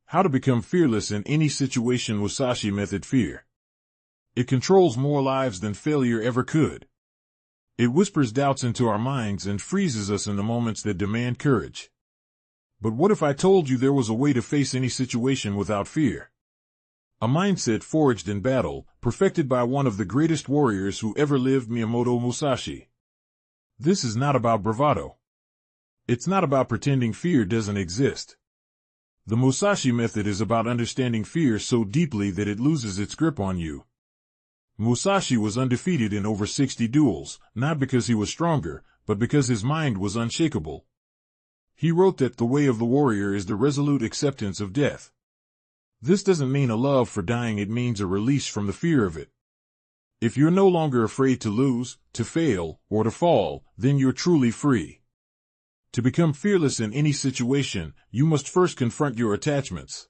How to become fearless in any situation. Musashi method. Fear. It controls more lives than failure ever could. It whispers doubts into our minds and freezes us in the moments that demand courage. But what if I told you there was a way to face any situation without fear? A mindset forged in battle, perfected by one of the greatest warriors who ever lived, Miyamoto Musashi. This is not about bravado. It's not about pretending fear doesn't exist. The Musashi method is about understanding fear so deeply that it loses its grip on you. Musashi was undefeated in over 60 duels, not because he was stronger, but because his mind was unshakable. He wrote that the way of the warrior is the resolute acceptance of death. This doesn't mean a love for dying, it means a release from the fear of it. If you're no longer afraid to lose, to fail, or to fall, then you're truly free. To become fearless in any situation, you must first confront your attachments.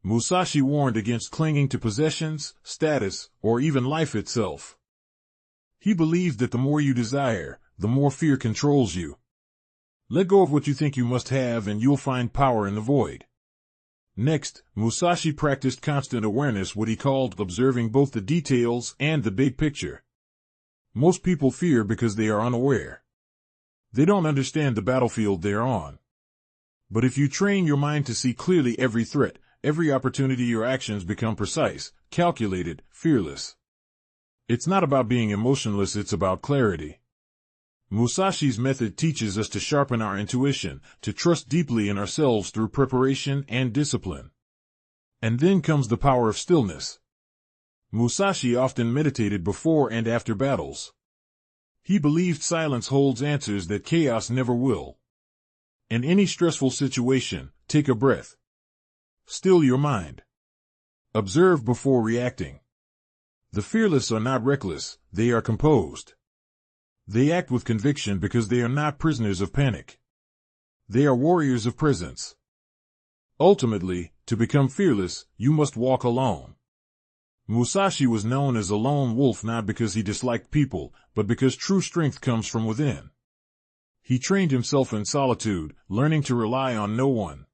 Musashi warned against clinging to possessions, status, or even life itself. He believed that the more you desire, the more fear controls you. Let go of what you think you must have and you'll find power in the void. Next, Musashi practiced constant awareness, what he called observing both the details and the big picture. Most people fear because they are unaware. They don't understand the battlefield they're on. But if you train your mind to see clearly every threat, every opportunity, your actions become precise, calculated, fearless. It's not about being emotionless, it's about clarity. Musashi's method teaches us to sharpen our intuition, to trust deeply in ourselves through preparation and discipline. And then comes the power of stillness. Musashi often meditated before and after battles. He believed silence holds answers that chaos never will. In any stressful situation, take a breath. Still your mind. Observe before reacting. The fearless are not reckless, they are composed. They act with conviction because they are not prisoners of panic. They are warriors of presence. Ultimately, to become fearless, you must walk alone. Musashi was known as a lone wolf not because he disliked people, but because true strength comes from within. He trained himself in solitude, learning to rely on no one.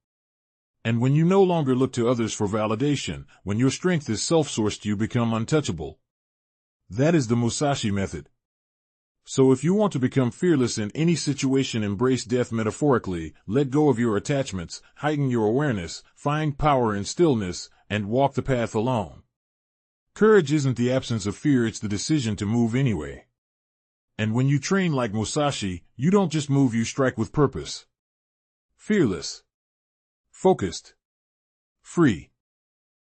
And when you no longer look to others for validation, when your strength is self-sourced, you become untouchable. That is the Musashi method. So if you want to become fearless in any situation, embrace death metaphorically, let go of your attachments, heighten your awareness, find power in stillness, and walk the path alone. Courage isn't the absence of fear, it's the decision to move anyway. And when you train like Musashi, you don't just move, you strike with purpose. Fearless. Focused. Free.